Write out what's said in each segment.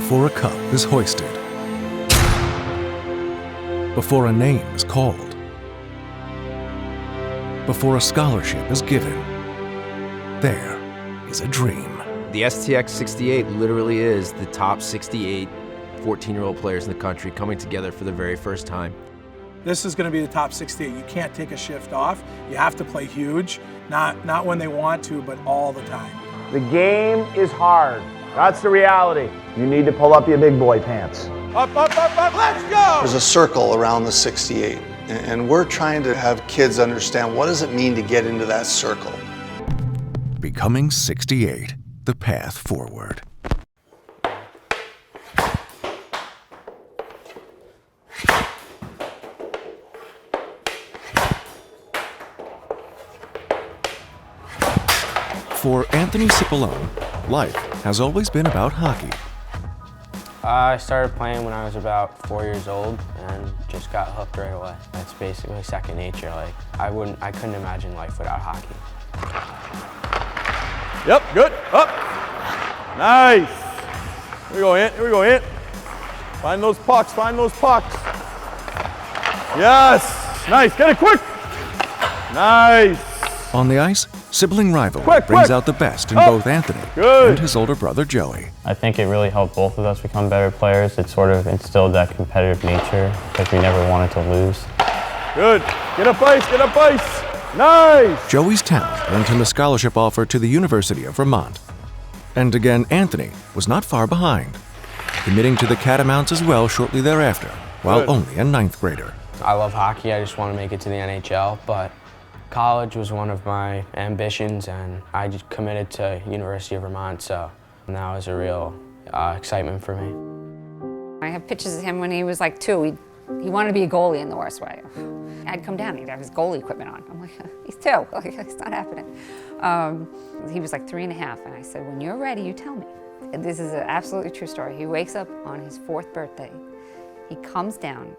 before a cup is hoisted, before a name is called, before a scholarship is given, there is a dream. The STX 68 literally is the top 68 14-year-old players in the country coming together for the very first time. This is going to be the top 68. You can't take a shift off. You have to play huge, not when they want to, but all the time. The game is hard. That's the reality. You need to pull up your big boy pants. Up, let's go! There's a circle around the 68, and we're trying to have kids understand what does it mean to get into that circle. Becoming 68, the path forward. For Anthony Cipollone, life has always been about hockey. I started playing when I was about 4 years old and just got hooked right away. That's basically second nature. Like I couldn't imagine life without hockey. Yep, good, up. Nice. Here we go, Ant, here we go, Ant. Find those pucks, Yes, nice, get it quick. Nice. On the ice, sibling rivalry Quick. brings out the best in both Anthony and his older brother Joey. I think it really helped both of us become better players. It sort of instilled that competitive nature because we never wanted to lose. Good, get up ice. Nice. Joey's talent earned him a scholarship offer to the University of Vermont. And again, Anthony was not far behind, committing to the Catamounts as well shortly thereafter, while only a ninth grader. I love hockey. I just want to make it to the NHL, but college was one of my ambitions, and I just committed to University of Vermont, so that was a real excitement for me. I have pictures of him when he was like 2. He wanted to be a goalie in the worst way. I'd come down, he'd have his goalie equipment on. I'm like, he's 2, it's not happening. He was like 3 and a half, and I said, when you're ready, you tell me. And this is an absolutely true story. He wakes up on his 4th birthday. He comes down,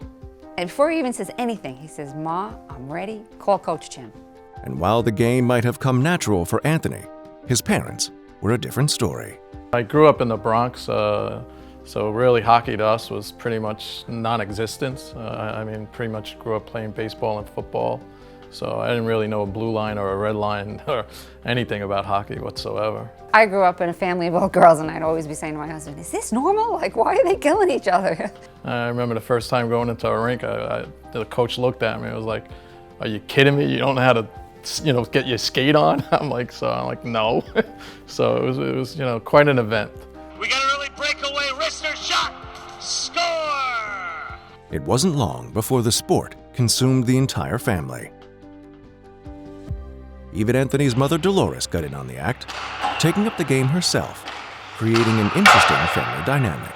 and before he even says anything, he says, Ma, I'm ready, call Coach Jim. And while the game might have come natural for Anthony, his parents were a different story. I grew up in the Bronx, so really hockey to us was pretty much non-existent. I mean, pretty much grew up playing baseball and football, so I didn't really know a blue line or a red line or anything about hockey whatsoever. I grew up in a family of all girls, and I'd always be saying to my husband, is this normal? Like, why are they killing each other? I remember the first time going into a rink, the coach looked at me and was like, are you kidding me? You don't know how to get your skate on? I'm like, no. So it was quite an event. We got an early breakaway, wrister shot, score! It wasn't long before the sport consumed the entire family. Even Anthony's mother Dolores got in on the act, taking up the game herself, creating an interesting family dynamic.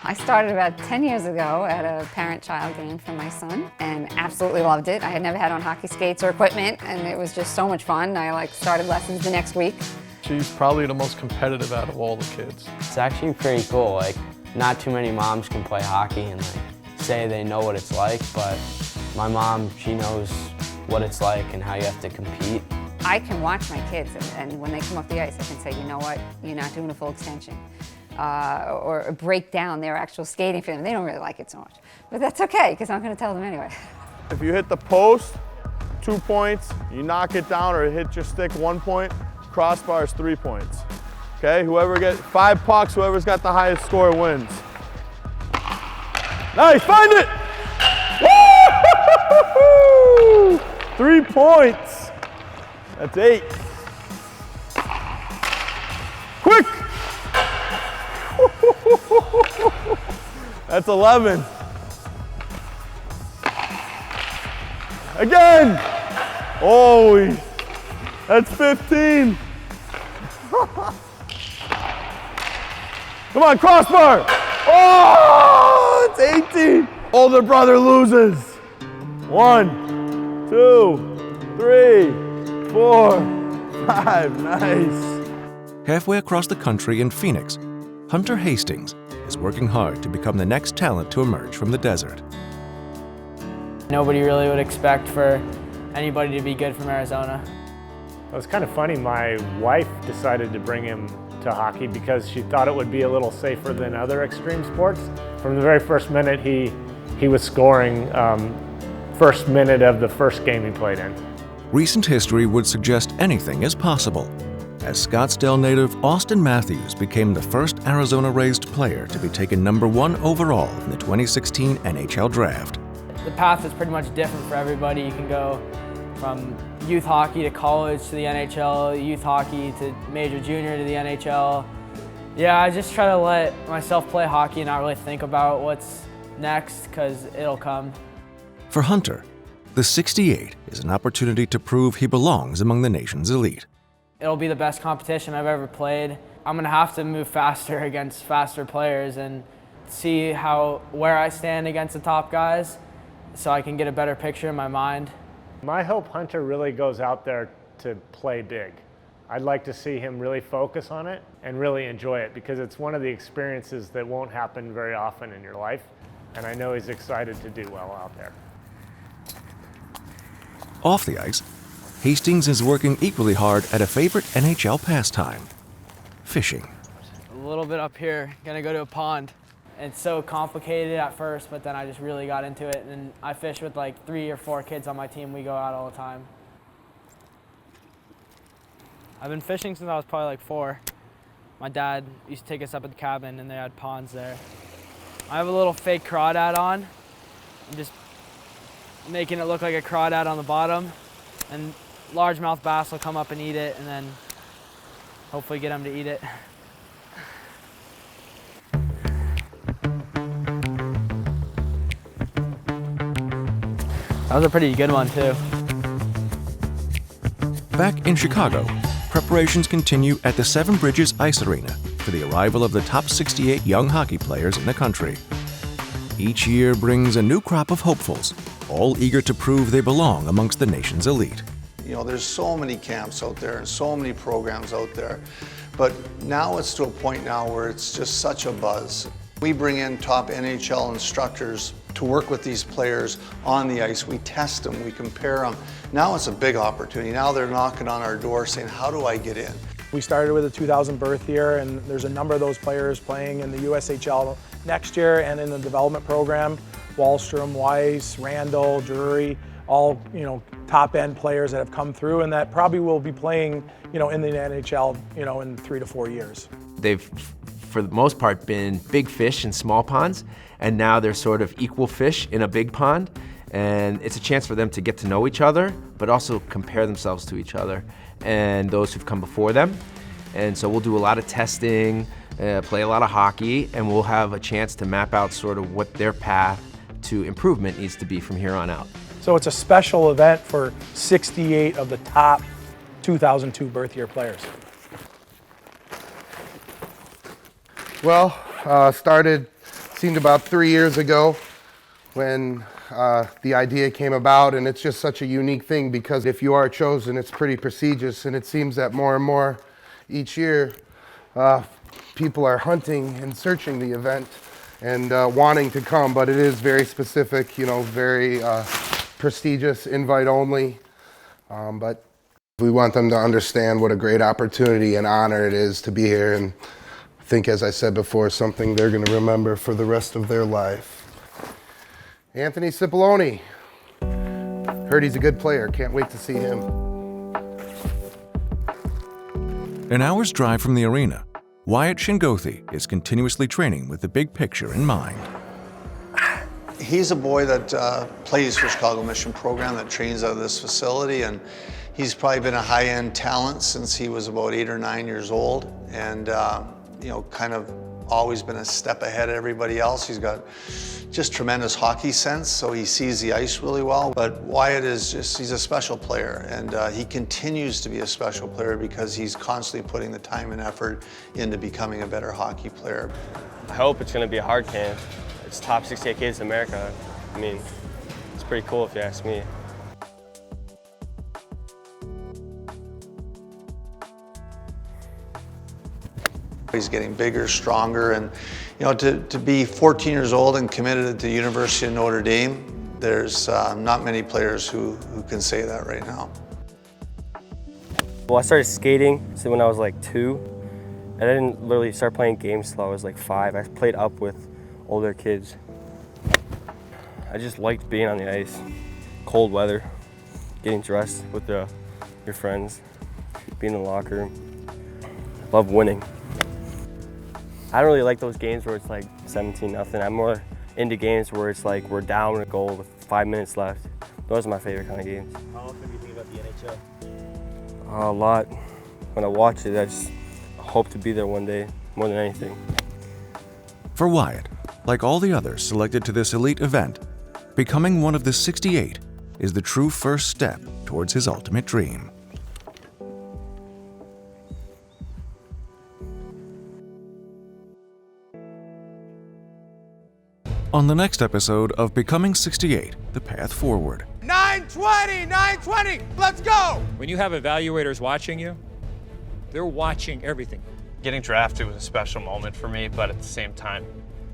I started about 10 years ago at a parent-child game for my son and absolutely loved it. I had never had on hockey skates or equipment, and it was just so much fun. I started lessons the next week. She's probably the most competitive out of all the kids. It's actually pretty cool. Not too many moms can play hockey and say they know what it's like, but my mom, she knows what it's like and how you have to compete. I can watch my kids, and when they come off the ice, I can say, you know what, you're not doing a full extension. Or break down their actual skating for them. They don't really like it so much. But that's okay, because I'm going to tell them anyway. If you hit the post, 2 points. You knock it down or hit your stick, 1 point. Crossbar is 3 points. Okay, whoever gets 5 pucks, whoever's got the highest score wins. Nice, find it! Woo! 3 points. That's 8. Quick! That's 11. Again! Holy, that's 15. Come on, crossbar! Oh, it's 18. Older brother loses. 1, 2, 3, 4, 5. Nice. Halfway across the country in Phoenix, Hunter Hastings is working hard to become the next talent to emerge from the desert. Nobody really would expect for anybody to be good from Arizona. It was kind of funny. My wife decided to bring him to hockey because she thought it would be a little safer than other extreme sports. From the very first minute, he was scoring first minute of the first game he played in. Recent history would suggest anything is possible, as Scottsdale native Austin Matthews became the first Arizona-raised player to be taken #1 overall in the 2016 NHL Draft. The path is pretty much different for everybody. You can go from youth hockey to college to the NHL, youth hockey to major junior to the NHL. Yeah, I just try to let myself play hockey and not really think about what's next, because it'll come. For Hunter, the 68 is an opportunity to prove he belongs among the nation's elite. It'll be the best competition I've ever played. I'm gonna have to move faster against faster players and see where I stand against the top guys so I can get a better picture in my mind. My hope Hunter really goes out there to play big. I'd like to see him really focus on it and really enjoy it, because it's one of the experiences that won't happen very often in your life, and I know he's excited to do well out there. Off the ice, Hastings is working equally hard at a favorite NHL pastime, fishing. A little bit up here, gonna go to a pond. It's so complicated at first, but then I just really got into it, and I fish with like 3 or 4 kids on my team. We go out all the time. I've been fishing since I was probably like 4. My dad used to take us up at the cabin and they had ponds there. I have a little fake crawdad on. I'm just making it look like a crawdad on the bottom, and largemouth bass will come up and eat it, and then hopefully get them to eat it. That was a pretty good one too. Back in Chicago, preparations continue at the Seven Bridges Ice Arena for the arrival of the top 68 young hockey players in the country. Each year brings a new crop of hopefuls, all eager to prove they belong amongst the nation's elite. You know, there's so many camps out there and so many programs out there, but now it's to a point now where it's just such a buzz. We bring in top NHL instructors to work with these players on the ice. We test them, we compare them. Now it's a big opportunity. Now they're knocking on our door saying, how do I get in? We started with a 2000 birth year, and there's a number of those players playing in the USHL next year and in the development program. Wallstrom, Weiss, Randall, Drury, all top end players that have come through and that probably will be playing in the NHL in 3 to 4 years. They've, for the most part, been big fish in small ponds, and now they're sort of equal fish in a big pond. And it's a chance for them to get to know each other, but also compare themselves to each other and those who've come before them. And so we'll do a lot of testing, play a lot of hockey, and we'll have a chance to map out sort of what their path to improvement needs to be from here on out. So it's a special event for 68 of the top 2002 birth year players. Well, seemed about 3 years ago when the idea came about, and it's just such a unique thing because if you are chosen, it's pretty prestigious, and it seems that more and more each year people are hunting and searching the event and wanting to come, but it is very specific, very prestigious, invite only, but we want them to understand what a great opportunity and honor it is to be here, and I think, as I said before, something they're going to remember for the rest of their life. Anthony Cipollone. Heard he's a good player. Can't wait to see him. An hour's drive from the arena, Wyatt Shingo is continuously training with the big picture in mind. He's a boy that plays for Chicago Mission program that trains out of this facility, and he's probably been a high-end talent since he was about 8 or 9 years old, and kind of always been a step ahead of everybody else. He's got just tremendous hockey sense, so he sees the ice really well. But Wyatt he's a special player, and he continues to be a special player because he's constantly putting the time and effort into becoming a better hockey player. I hope it's going to be a hard camp. It's top 68 kids in America. I mean, it's pretty cool if you ask me. He's getting bigger, stronger, and to be 14 years old and committed to the University of Notre Dame, there's not many players who can say that right now. Well, I started skating when I was like 2, I didn't really start playing games till I was like 5. I played up with older kids. I just liked being on the ice, cold weather, getting dressed with your friends, being in the locker room. Love winning. I don't really like those games where it's like 17-0. I'm more into games where it's like we're down a goal with 5 minutes left. Those are my favorite kind of games. How often do you think about the NHL? A lot. When I watch it, I just hope to be there one day, more than anything. For Wyatt, like all the others selected to this elite event, becoming one of the 68 is the true first step towards his ultimate dream. On the next episode of Becoming 68, The Path Forward. 920, 920, let's go! When you have evaluators watching you, they're watching everything. Getting drafted was a special moment for me, but at the same time,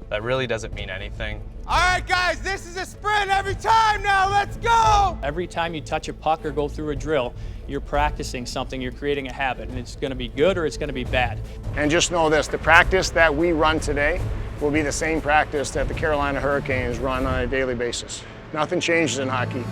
that really doesn't mean anything. All right, guys, this is a sprint every time now, let's go! Every time you touch a puck or go through a drill, you're practicing something, you're creating a habit, and it's going to be good or it's going to be bad. And just know this, the practice that we run today will be the same practice that the Carolina Hurricanes run on a daily basis. Nothing changes in hockey.